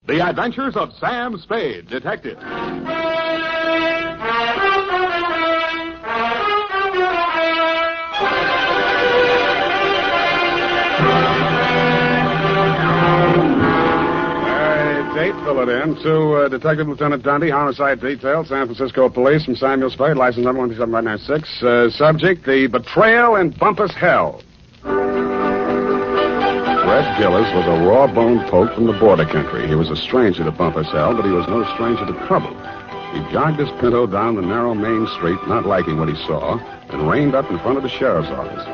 The Adventures of Sam Spade, Detective. Date, fill it in. To Detective Lieutenant Dunne, Homicide Detail, San Francisco Police, from Samuel Spade, license number 127596. Subject, the Betrayal in Bumpus Hell. Red Gillis was a raw-boned poke from the border country. He was a stranger to Bumpus Hell, but he was no stranger to trouble. He jogged his Pinto down the narrow main street, not liking what he saw, and reined up in front of the sheriff's office.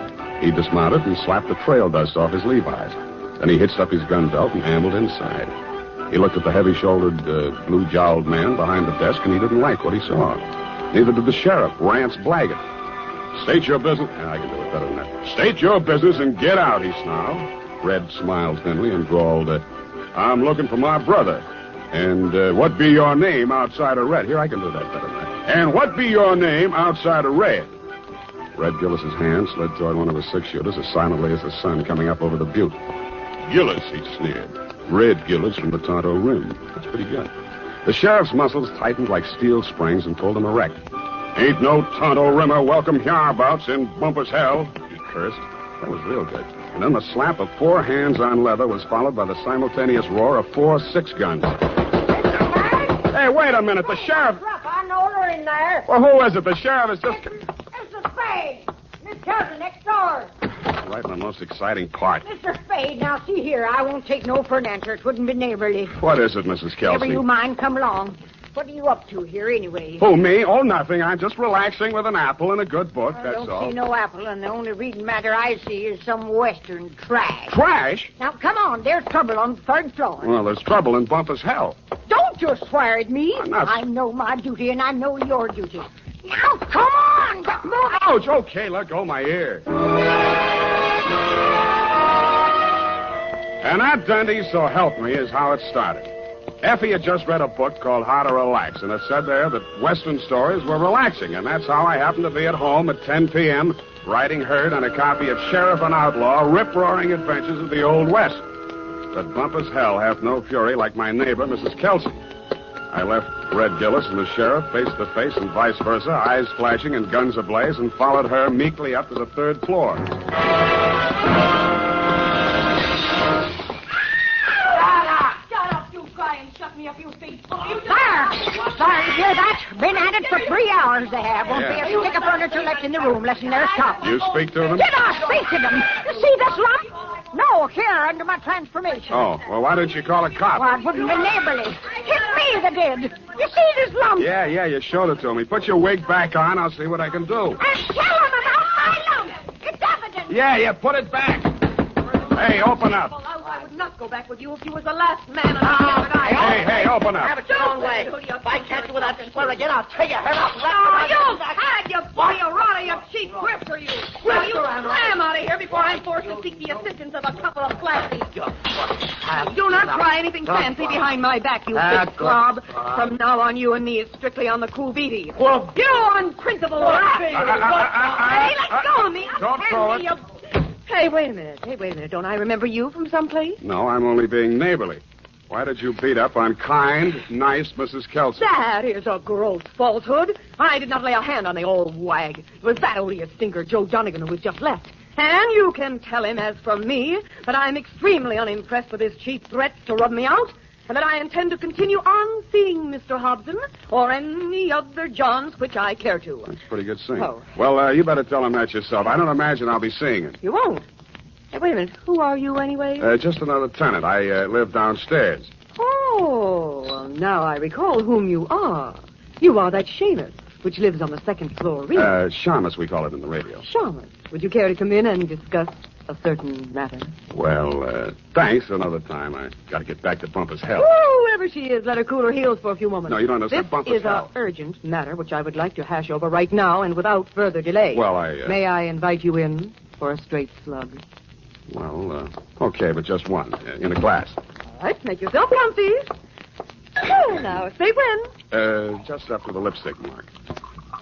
He dismounted and slapped the trail dust off his Levi's. Then he hitched up his gun belt and ambled inside. He looked at the heavy-shouldered, blue-jowled man behind the desk, and he didn't like what he saw. Neither did the sheriff, Rance Blaggett. State your business. I can do it better than that. State your business and get out, he snarled. Red smiled thinly and drawled, I'm looking for my brother. And what be your name outside of Red? Here, I can do that better than that. And what be your name outside of Red? Red Gillis's hand slid toward one of his six-shooters as silently as the sun coming up over the butte. Gillis, he sneered. Red Gillis from the Tonto Rim. That's pretty good. The sheriff's muscles tightened like steel springs and pulled him erect. Ain't no Tonto Rimmer welcome hereabouts in Bumpus Hell, he cursed. That was real good. And then the slap of 4 hands on leather was followed by the simultaneous roar of 4 6-guns. Hey, wait a minute. The sheriff... I know they're in there. Well, who is it? The sheriff is just... It's the Spade. Miss Kelton next door. Right in the most exciting part. Mr. Spade, now see here. I won't take no for an answer. It wouldn't be neighborly. What is it, Mrs. Kelsey? Never you mind, come along. What are you up to here, anyway? Who, me? Oh, nothing. I'm just relaxing with an apple and a good book, that's all. I don't see no apple, and the only reading matter I see is some Western trash. Trash? Now, come on. There's trouble on the 3rd floor. Well, there's trouble in Bumpus Hell. Don't you swear at me. I'm not... I know my duty, and I know your duty. Now, come on. Move. Ouch. Okay, let go my ear. And that, Dundee, so help me, is how it started. Effie had just read a book called How to Relax, and it said there that Western stories were relaxing, and that's how I happened to be at home at 10 p.m., writing herd on a copy of Sheriff and Outlaw, rip-roaring adventures of the Old West. But Bumpus Hell hath no fury like my neighbor, Mrs. Kelsey. I left Red Gillis and the sheriff face to face and vice versa, eyes flashing and guns ablaze, and followed her meekly up to the 3rd floor. Me a few feet. Fire! Fire, you hear that? Been at it for 3 hours they have. Won't be a stick of furniture left in the room, less than there's top. You speak to them? Did I speak to them? You see this lump? No, here, under my transformation. Oh, well, why didn't you call a cop? Well, it wouldn't be neighborly. It's me that did. You see this lump? Yeah, you showed it to me. Put your wig back on, I'll see what I can do. And tell them about my lump. It's evident. Yeah, put it back. Hey, open up. Well, I would not go back with you if you was the last man on the Hey, open up. Have it your own way. If I catch you without this swear again, I'll tear your head off. Oh, you had you boy, you rotter, you cheap grifter, you. Well, you slam out of here before I'm forced to seek the assistance of a couple of flashies. Do not try anything fancy behind my back, you big slob. From now on, you and me is strictly on the cool beaty. Well, you unprincipled rat. Hey, let go of me. Don't throw it. Hey, wait a minute. Don't I remember you from someplace? No, I'm only being neighborly. Why did you beat up on kind, nice Mrs. Kelsey? That is a gross falsehood. I did not lay a hand on the old wag. It was that odious stinker, Joe Donegan, who was just left. And you can tell him, as from me, that I'm extremely unimpressed with his cheap threats to rub me out, and that I intend to continue on seeing Mr. Hobson or any other Johns which I care to. That's pretty good singing. Oh. Well, you better tell him that yourself. I don't imagine I'll be seeing him. You won't? Hey, wait a minute. Who are you, anyway? Just another tenant. I live downstairs. Oh, well, now I recall whom you are. You are that Shamus, which lives on the 2nd floor. Shamus, we call it in the radio. Shamus. Would you care to come in and discuss a certain matter? Well, thanks. Another time. I got to get back to Bumpus Hell. Whoever she is, let her cool her heels for a few moments. No, you don't understand. Bumpus This is Hell. an urgent matter which I would like to hash over right now and without further delay. Well, May I invite you in for a straight slug? Well, okay, but just one. In a glass. All right, make yourself comfy. Now, say when. Just up to the lipstick mark.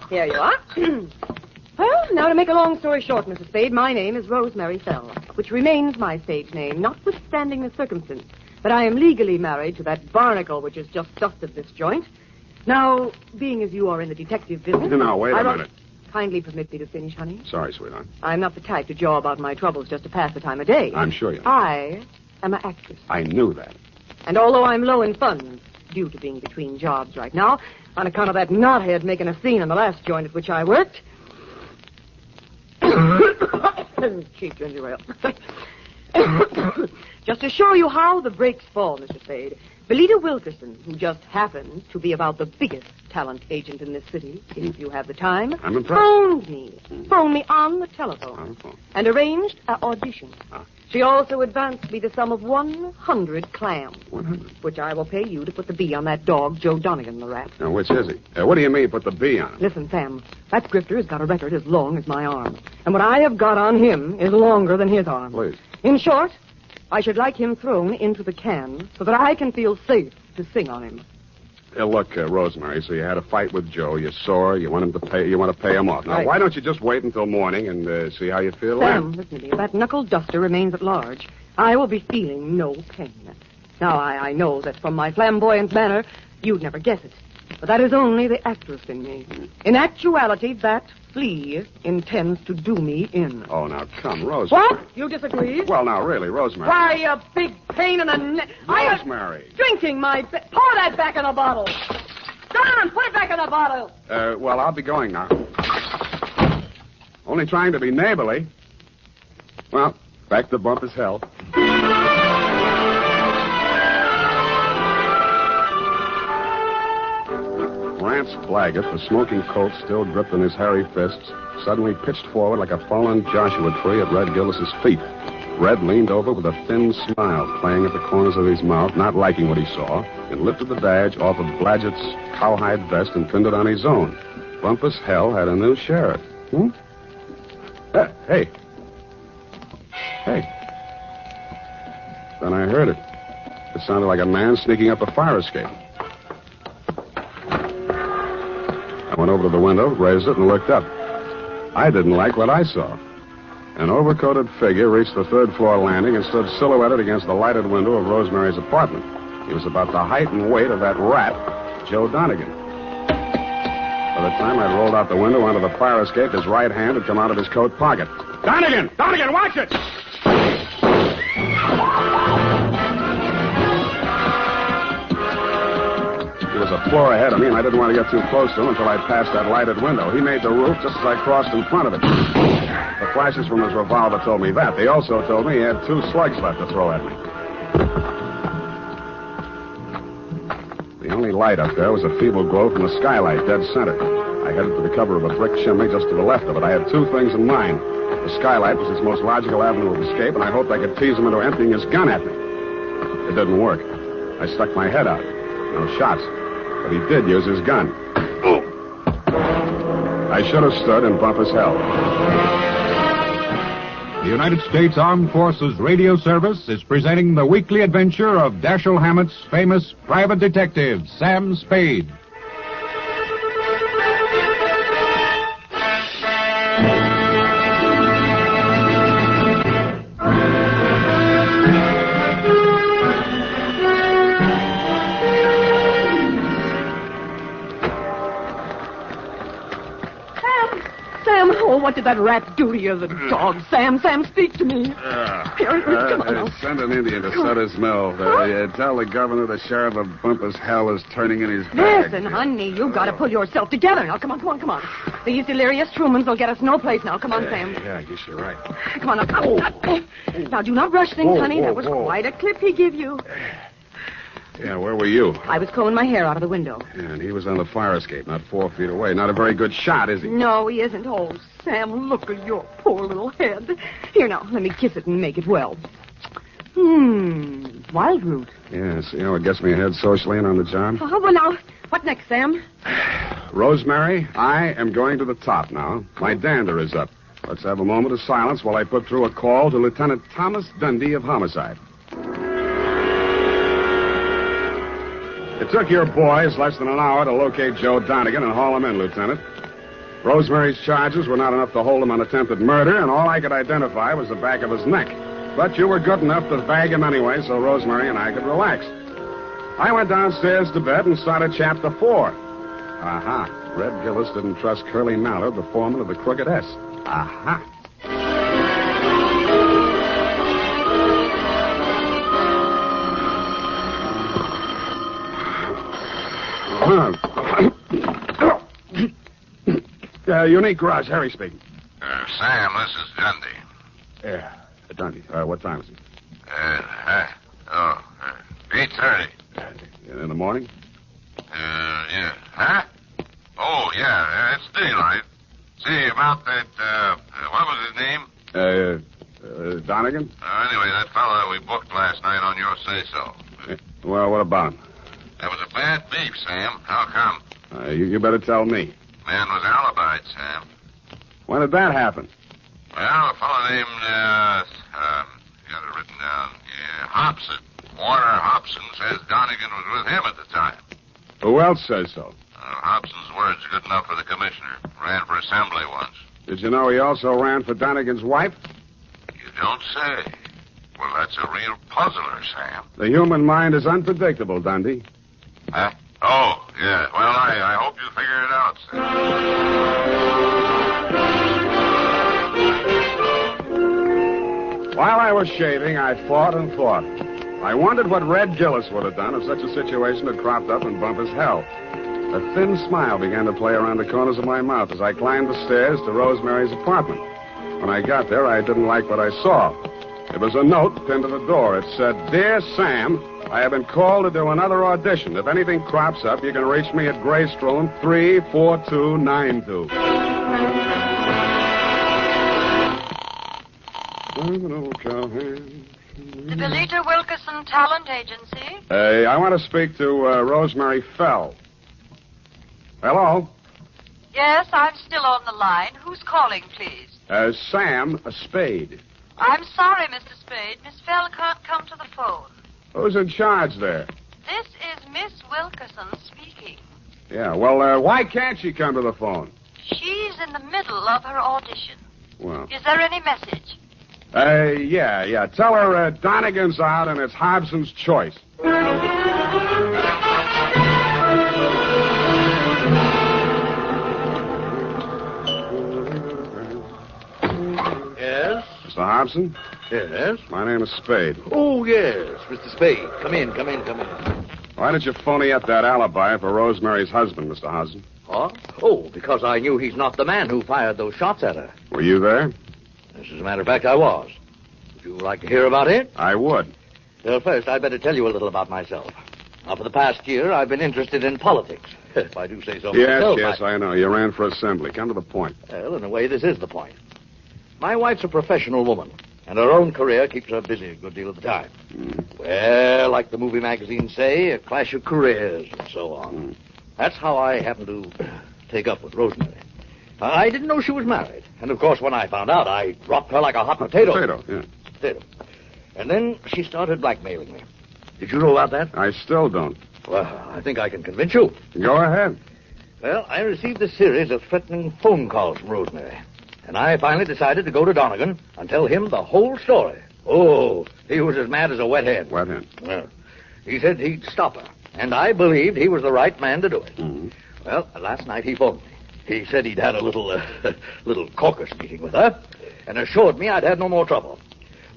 Here you are. Well, now to make a long story short, Mrs. Spade, my name is Rosemary Fell, which remains my stage name, notwithstanding the circumstance but I am legally married to that barnacle which has just dusted this joint. Now, being as you are in the detective business... Now, wait a minute. Kindly permit me to finish, honey. Sorry, sweetheart. I'm not the type to jaw about my troubles just to pass the time of day. I'm sure you are. I am an actress. I knew that. And although I'm low in funds, due to being between jobs right now, on account of that knothead making a scene in the last joint at which I worked... Cheap ginger ale. Just to show you how the breaks fall, Mr. Spade, Belita Wilkerson, who just happens to be about the biggest talent agent in this city, if you have the time, I'm impressed. phoned me on the telephone, and arranged an audition. She also advanced me the sum of 100 clams. 100? Which I will pay you to put the bee on that dog, Joe Donegan, the rat. Now, which is he? What do you mean, put the bee on him? Listen, Sam, that grifter has got a record as long as my arm. And what I have got on him is longer than his arm. Please. In short, I should like him thrown into the can so that I can feel safe to sing on him. Look, Rosemary, so you had a fight with Joe. You're sore. You want to pay him off. Now, Right. Why don't you just wait until morning and see how you feel Sam, then? listen to me. If that knuckle duster remains at large, I will be feeling no pain. Now, I know that from my flamboyant manner, you'd never guess it. But that is only the actress in me. In actuality, that flea intends to do me in. Oh, now, come, Rosemary. What? You disagree? Well, now, really, Rosemary. Why, you big pain in the neck. Rosemary. Drinking my... Pour that back in the bottle. Go on, put it back in the bottle. Well, I'll be going now. Only trying to be neighborly. Well, back to Bumpus hell. Rance Blaggett, the smoking Colt still gripped in his hairy fists, suddenly pitched forward like a fallen Joshua tree at Red Gillis's feet. Red leaned over with a thin smile playing at the corners of his mouth, not liking what he saw, and lifted the badge off of Blaggett's cowhide vest and pinned it on his own. Bumpus hell had a new sheriff. Hey. Then I heard it. It sounded like a man sneaking up a fire escape. I went over to the window, raised it, and looked up. I didn't like what I saw. An overcoated figure reached the third-floor landing and stood silhouetted against the lighted window of Rosemary's apartment. He was about the height and weight of that rat, Joe Donegan. By the time I'd rolled out the window onto the fire escape, his right hand had come out of his coat pocket. Donegan! Donegan, watch it! He was a floor ahead of me, and I didn't want to get too close to him until I passed that lighted window. He made the roof just as I crossed in front of it. The flashes from his revolver told me that. They also told me he had 2 slugs left to throw at me. The only light up there was a feeble glow from the skylight, dead center. I headed for the cover of a brick chimney just to the left of it. I had 2 things in mind. The skylight was his most logical avenue of escape, and I hoped I could tease him into emptying his gun at me. It didn't work. I stuck my head out. No shots. But he did use his gun. I should have stood in Bumpus hell. The United States Armed Forces Radio Service is presenting the weekly adventure of Dashiell Hammett's famous private detective, Sam Spade. What did that rat do to you, the dog? Sam, speak to me. Send an Indian to Sutter's Mill. Tell the governor the sheriff of Bumpus hell is turning in his bag. Listen, honey, you've got to pull yourself together. Now, come on. These delirious Trumans will get us no place now. Come on, Sam. Yeah, I guess you're right. Come on, now. Now, do not rush things, honey. That was quite a clip he gave you. Yeah, where were you? I was combing my hair out of the window. Yeah, and he was on the fire escape, not 4 feet away. Not a very good shot, is he? No, he isn't. Oh, Sam, look at your poor little head. Here, now, let me kiss it and make it well. Wild root. Yes, you know what gets me ahead socially and on the job? Oh, well, now, what next, Sam? Rosemary, I am going to the top now. My dander is up. Let's have a moment of silence while I put through a call to Lieutenant Thomas Dundee of Homicide. It took your boys less than an hour to locate Joe Donegan and haul him in, Lieutenant. Rosemary's charges were not enough to hold him on attempted murder, and all I could identify was the back of his neck. But you were good enough to bag him anyway, so Rosemary and I could relax. I went downstairs to bed and started chapter 4. Aha. Red Gillis didn't trust Curly Mallard, the foreman of the Crooked S. Aha. Unique Garage, Harry speaking. Sam, this is Dundee. Yeah, Dundee. What time is it? 8:30. In the morning? Yeah. Huh? Oh, yeah, it's daylight. See, about that, what was his name? Donegan? Anyway, that fellow we booked last night on your say-so. Well, what about him? That was a bad beef, Sam. How come? You better tell me. Man was alibied, Sam. When did that happen? Well, a fellow named, got it written down. Yeah, Hobson. Warner Hobson says Donegan was with him at the time. Who else says so? Hobson's word's good enough for the commissioner. Ran for assembly once. Did you know he also ran for Donegan's wife? You don't say. Well, that's a real puzzler, Sam. The human mind is unpredictable, Dundee. Huh? Oh, yeah. Well, I hope you figure it out, Sam. While I was shaving, I thought and thought. I wondered what Red Gillis would have done if such a situation had cropped up in Bumpus' hell. A thin smile began to play around the corners of my mouth as I climbed the stairs to Rosemary's apartment. When I got there, I didn't like what I saw. It was a note pinned to the door. It said, "Dear Sam, I have been called to do another audition. If anything crops up, you can reach me at Greystone 34292. The Belita Wilkerson Talent Agency? I want to speak to Rosemary Fell. Hello? Yes, I'm still on the line. Who's calling, please? Sam Spade. I'm sorry, Mr. Spade. Miss Fell can't come to the phone. Who's in charge there? This is Miss Wilkerson speaking. Yeah, well, why can't she come to the phone? She's in the middle of her audition. Well. Is there any message? Yeah. Tell her Donegan's out and it's Hobson's choice. Yes? Mr. Hobson? Yes? My name is Spade. Oh, yes, Mr. Spade. Come in. Why did you phony up that alibi for Rosemary's husband, Mr. Hobson? Huh? Oh, because I knew he's not the man who fired those shots at her. Were you there? As a matter of fact, I was. Would you like to hear about it? I would. Well, first, I'd better tell you a little about myself. Now, for the past year, I've been interested in politics, if I do say so myself. Yes, I know. You ran for assembly. Come to the point. Well, in a way, this is the point. My wife's a professional woman, and her own career keeps her busy a good deal of the time. Well, like the movie magazines say, a clash of careers and so on. That's how I happened to take up with Rosemary. I didn't know she was married, and of course, when I found out, I dropped her like a hot potato. Potato. And then she started blackmailing me. Did you know about that? I still don't. Well, I think I can convince you. Go ahead. Well, I received a series of threatening phone calls from Rosemary. And I finally decided to go to Donegan and tell him the whole story. Oh, he was as mad as a wet hen. Wet hen? Well, he said he'd stop her. And I believed he was the right man to do it. Mm-hmm. Well, last night he phoned me. He said he'd had a little caucus meeting with her and assured me I'd had no more trouble.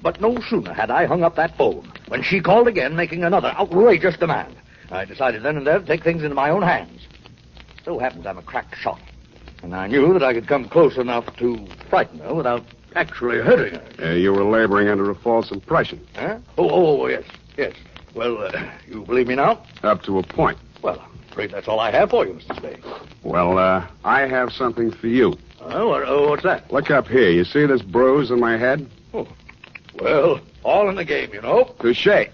But no sooner had I hung up that phone when she called again, making another outrageous demand. I decided then and there to take things into my own hands. So happens I'm a crack shot. And I knew that I could come close enough to frighten her without actually hurting her. You were laboring under a false impression. Huh? Oh, yes. Well, you believe me now? Up to a point. Well, I'm afraid that's all I have for you, Mr. Spade. Well, I have something for you. What's that? Look up here. You see this bruise on my head? Oh. Well, all in the game, you know. Touché.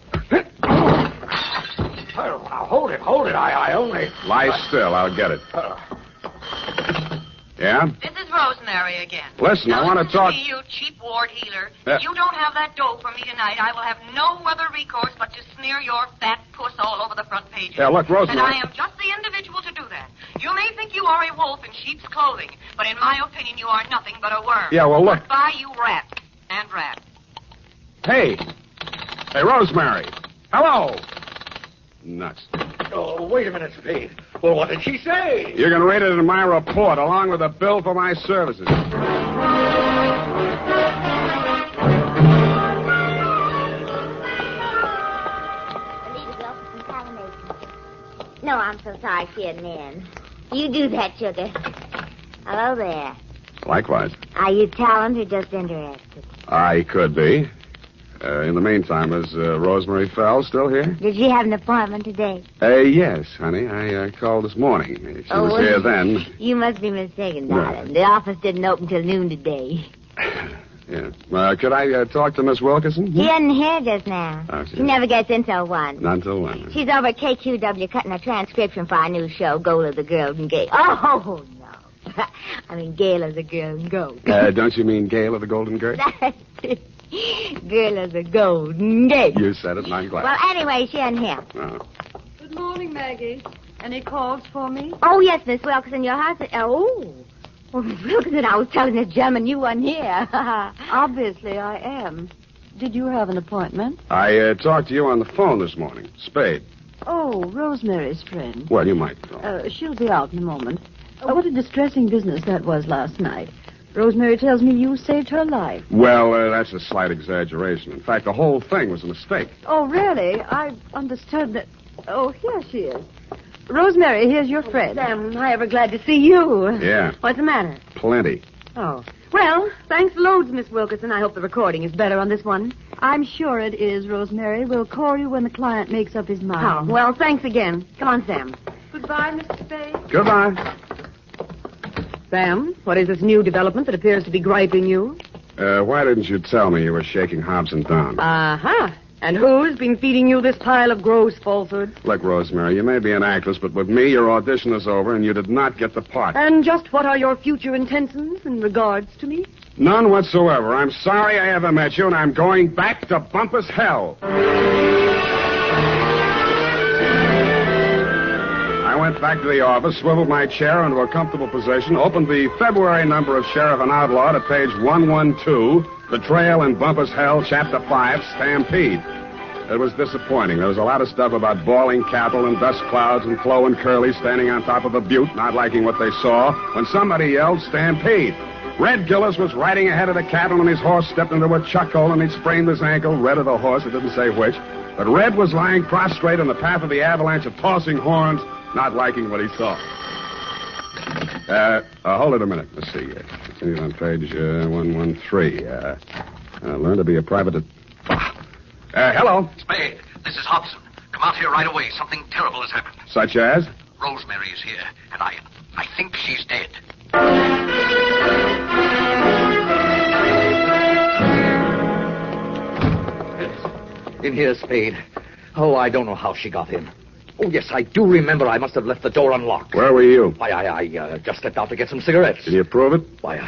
Now, hold it. I only... Lie still. I'll get it. Yeah? This is Rosemary again. Listen, I want to talk... Me, you cheap ward healer. If you don't have that dough for me tonight, I will have no other recourse but to smear your fat puss all over the front pages. Yeah, look, Rosemary... And I am just the individual to do that. You may think you are a wolf in sheep's clothing, but in my opinion, you are nothing but a worm. Yeah, well, look... Goodbye, you rat. And rat. Hey, Rosemary. Hello. Nuts. Oh, wait a minute, Spade. Well, what did she say? You're going to read it in my report, along with a bill for my services. No, I'm so sorry she isn't in. You do that, sugar. Hello there. Likewise. Are you talent or just interested? I could be. In the meantime, is Rosemary Fell still here? Did she have an appointment today? Yes, honey. I called this morning. If she was here then. You must be mistaken, darling. The office didn't open till noon today. Yeah. Could I talk to Miss Wilkerson? She isn't here just now. Oh, she never gets in till 1. Not till 1. She's over at KQW cutting a transcription for our new show, Goal of the Girls and Gay. Oh, no. I mean, Gale of the Girl and Goat. Don't you mean Gale of the Golden Gate? That's it. Girl of the Golden Gate. You said it, and I'm glad. Well, anyway, she isn't here. Oh. Good morning, Maggie. Any calls for me? Oh, yes, Miss Wilkerson, your husband. Oh, Miss Wilkerson, I was telling this gentleman you weren't here. Obviously, I am. Did you have an appointment? I talked to you on the phone this morning. Spade. Oh, Rosemary's friend. Well, you might know. She'll be out in a moment. What a distressing business that was last night. Rosemary tells me you saved her life. Well, that's a slight exaggeration. In fact, the whole thing was a mistake. Oh, really? I understood that. Oh, here she is. Rosemary, here's your friend. Sam, I ever glad to see you. Yeah. What's the matter? Plenty. Oh. Well, thanks loads, Miss Wilkerson. I hope the recording is better on this one. I'm sure it is, Rosemary. We'll call you when the client makes up his mind. Oh, well, thanks again. Come on, Sam. Goodbye, Mr. Spade. Goodbye. Sam, what is this new development that appears to be griping you? Why didn't you tell me you were shaking Hobson down? Uh-huh. And who's been feeding you this pile of gross falsehoods? Look, Rosemary, you may be an actress, but with me, your audition is over, and you did not get the part. And just what are your future intentions in regards to me? None whatsoever. I'm sorry I ever met you, and I'm going back to Bumpus hell. I went back to the office, swiveled my chair into a comfortable position, opened the February number of Sheriff and Outlaw to page 112, Betrayal in Bumpus Hell, Chapter 5, Stampede. It was disappointing. There was a lot of stuff about bawling cattle and dust clouds and Flo and Curly standing on top of a butte, not liking what they saw, when somebody yelled, Stampede. Red Gillis was riding ahead of the cattle, and his horse stepped into a chuck hole, and he'd sprained his ankle. Red of the horse, it didn't say which. But Red was lying prostrate in the path of the avalanche of tossing horns, not liking what he saw. Hold it a minute. Let's see. Continued on page 113. Learn to be a private... hello? Spade, this is Hobson. Come out here right away. Something terrible has happened. Such as? Rosemary is here, and I think she's dead. In here, Spade. Oh, I don't know how she got in. Oh, yes, I do remember I must have left the door unlocked. Where were you? Why, I just stepped out to get some cigarettes. Can you prove it? Why,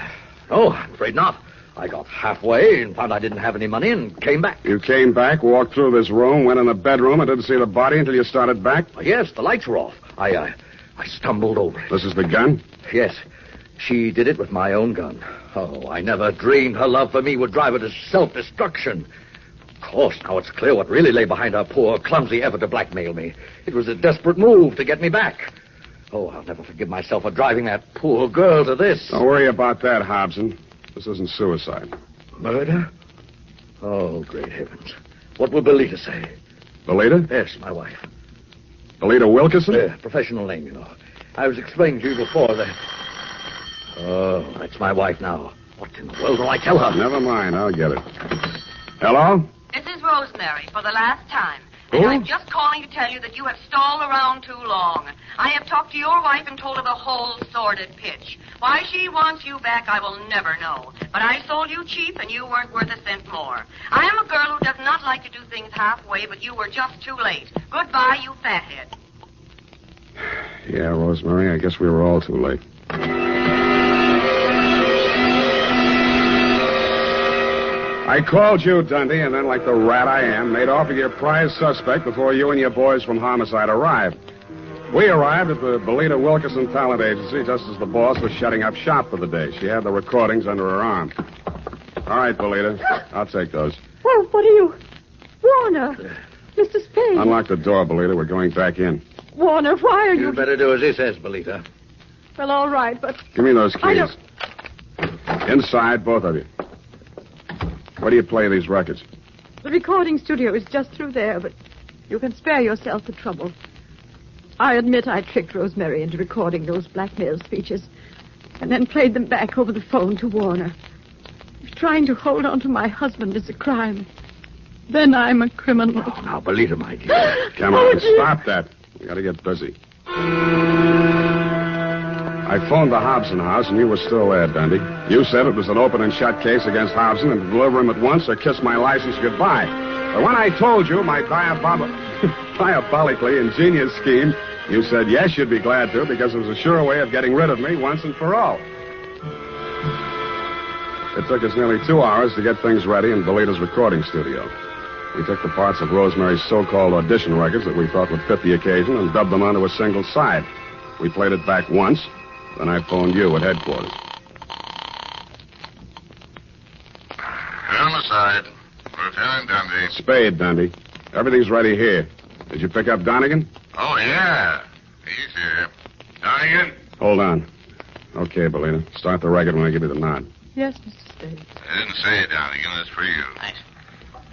no, I'm afraid not. I got halfway and found I didn't have any money and came back. You came back, walked through this room, went in the bedroom, and didn't see the body until you started back? Yes, the lights were off. I stumbled over it. This is the gun? Yes. She did it with my own gun. Oh, I never dreamed her love for me would drive her to self-destruction. Of course, now it's clear what really lay behind her poor, clumsy effort to blackmail me. It was a desperate move to get me back. Oh, I'll never forgive myself for driving that poor girl to this. Don't worry about that, Hobson. This isn't suicide. Murder? Oh, great heavens. What will Belita say? Belita? Yes, my wife. Belita Wilkerson? Professional name, you know. I was explaining to you before that... Oh, that's my wife now. What in the world will I tell her? Never mind, I'll get it. Hello? This is Rosemary for the last time. And I'm just calling to tell you that you have stalled around too long. I have talked to your wife and told her the whole sordid pitch. Why she wants you back, I will never know. But I sold you cheap, and you weren't worth a cent more. I am a girl who does not like to do things halfway, but you were just too late. Goodbye, you fathead. Yeah, Rosemary, I guess we were all too late. I called you, Dundee, and then, like the rat I am, made off with your prize suspect before you and your boys from Homicide arrived. We arrived at the Belita Wilkerson Talent Agency just as the boss was shutting up shop for the day. She had the recordings under her arm. All right, Belita, I'll take those. Well, what are you... Warner. Mr. Spade. Unlock the door, Belita. We're going back in. Warner, why are you... You better do as he says, Belita. Well, all right, but... Give me those keys. I don't... Inside, both of you. Where do you play these records? The recording studio is just through there, but you can spare yourself the trouble. I admit I tricked Rosemary into recording those blackmail speeches and then played them back over the phone to Warner. If trying to hold on to my husband is a crime, then I'm a criminal. Oh, now, Belita, my dear. Come on, stop that. We gotta get busy. I phoned the Hobson house, and you were still there, Dundee. You said it was an open and shut case against Hobson, and to deliver him at once or kiss my license goodbye. But when I told you my diabolically ingenious scheme, you said yes, you'd be glad to, because it was a sure way of getting rid of me once and for all. It took us nearly 2 hours to get things ready in Belita's recording studio. We took the parts of Rosemary's so-called audition records that we thought would fit the occasion and dubbed them onto a single side. We played it back once. Then I phoned you at headquarters. On the side. Lieutenant Dundee. Spade, Dundee. Everything's ready here. Did you pick up Donegan? Oh, yeah. He's here. Donegan? Hold on. Okay, Belita. Start the record when I give you the nod. Yes, Mr. Spade. I didn't say it, Donegan. That's for you. Thanks.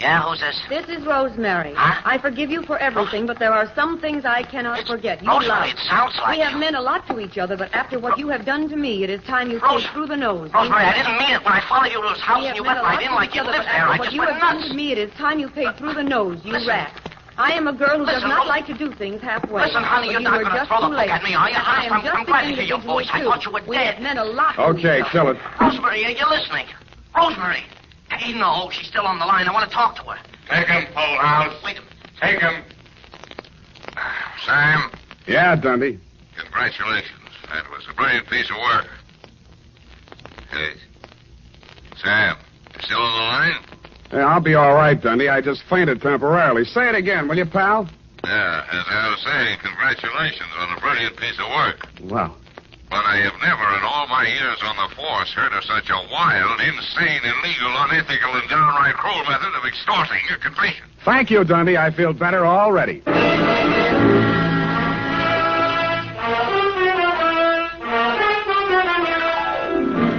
Yeah, who's this? This is Rosemary. Huh? I forgive you for everything, but there are some things I cannot forget. You Rosemary, lied. it sounds like We have you. meant a lot to each other, but after what you have done to me, it is time you take through the nose. Rosemary, I didn't mean it. When I followed you to his house We and have you meant went a lot right in to like each you other, lived but there, after I what just you went have done nuts. to me, it is time you paid through the nose, you Listen. rat. I am a girl who does Listen, not Ro- like to do things halfway. Listen, honey, but you're not were going to just throw the too book late. at me, are you? I am just I'm glad to hear your individual, voice. I too. thought you were We dead. have meant a lot to Okay, each other. kill it. Rosemary, are you listening? Rosemary. Hey, no, she's still on the line. I want to talk to her. Take him, House. Wait a minute. Take him. Sam, Yeah, Dundee. congratulations. That was a brilliant piece of work. Hey, Sam, you still on the line? Hey, I'll be all right, Dundee. I just fainted temporarily. Say it again, will you, pal? Yeah, as I was saying, congratulations on a brilliant piece of work. Wow. But I have never in all my years on the force heard of such a wild, insane, illegal, unethical, and downright cruel method of extorting your confession. Thank you, Dundee. I feel better already.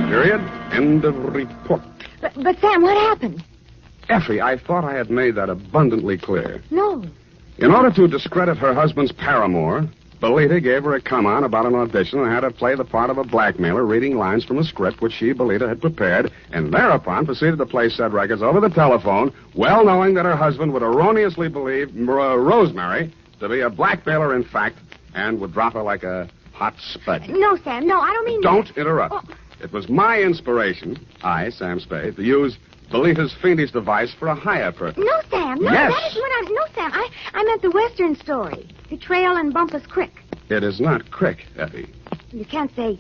Period. End of report. But Sam, what happened? Effie, I thought I had made that abundantly clear. No. In order to discredit her husband's paramour, Belita gave her a come-on about an audition and had her play the part of a blackmailer reading lines from a script which she, Belita, had prepared, and thereupon proceeded to play said records over the telephone, well knowing that her husband would erroneously believe Rosemary to be a blackmailer in fact, and would drop her like a hot spud. No, Sam, no, I don't mean Don't that. interrupt. Oh. It was my inspiration, I, Sam Spade, to use Belita's fiendish device for a higher purpose. No, Sam, no, Yes. that is what I'm... No, Sam, I meant the Western story. Betrayal and Bumpus Creek. It is not Crick, Effie. You can't say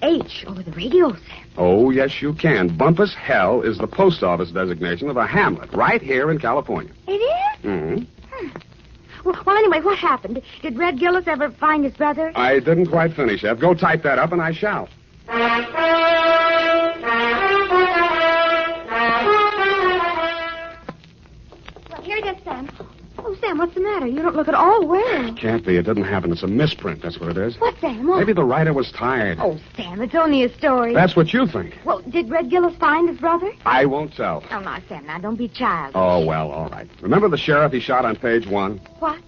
H over the radio, Sam. Oh, yes, you can. Bumpus Hell is the post office designation of a hamlet right here in California. It is? Mm-hmm. Well, anyway, what happened? Did Red Gillis ever find his brother? I didn't quite finish, Ev. Go type that up, and I shall. Well, here it is, Sam. Oh, Sam, what's the matter? You don't look at all well. Can't be. It didn't happen. It's a misprint. That's what it is. What, Sam? What? Maybe the writer was tired. Oh, Sam, it's only a story. That's what you think. Well, did Red Gillis find his brother? I won't tell. Oh, no, Sam, now don't be childish. Oh, well, all right. Remember the sheriff he shot on page 1? What?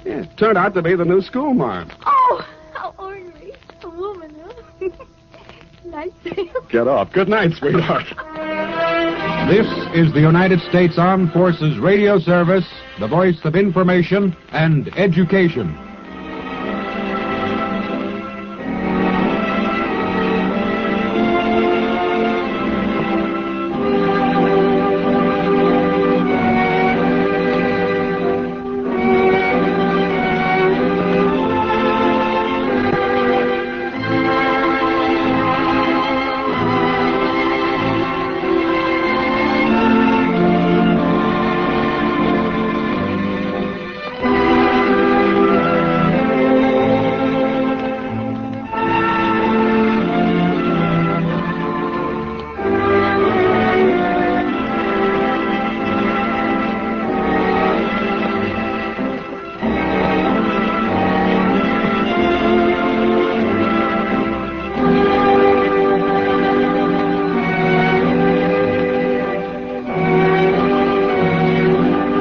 Yeah, it turned out to be the new schoolmarm. Oh, how ornery. A woman, huh? Nice. Get off. Good night, sweetheart. This is the United States Armed Forces Radio Service, the voice of information and education.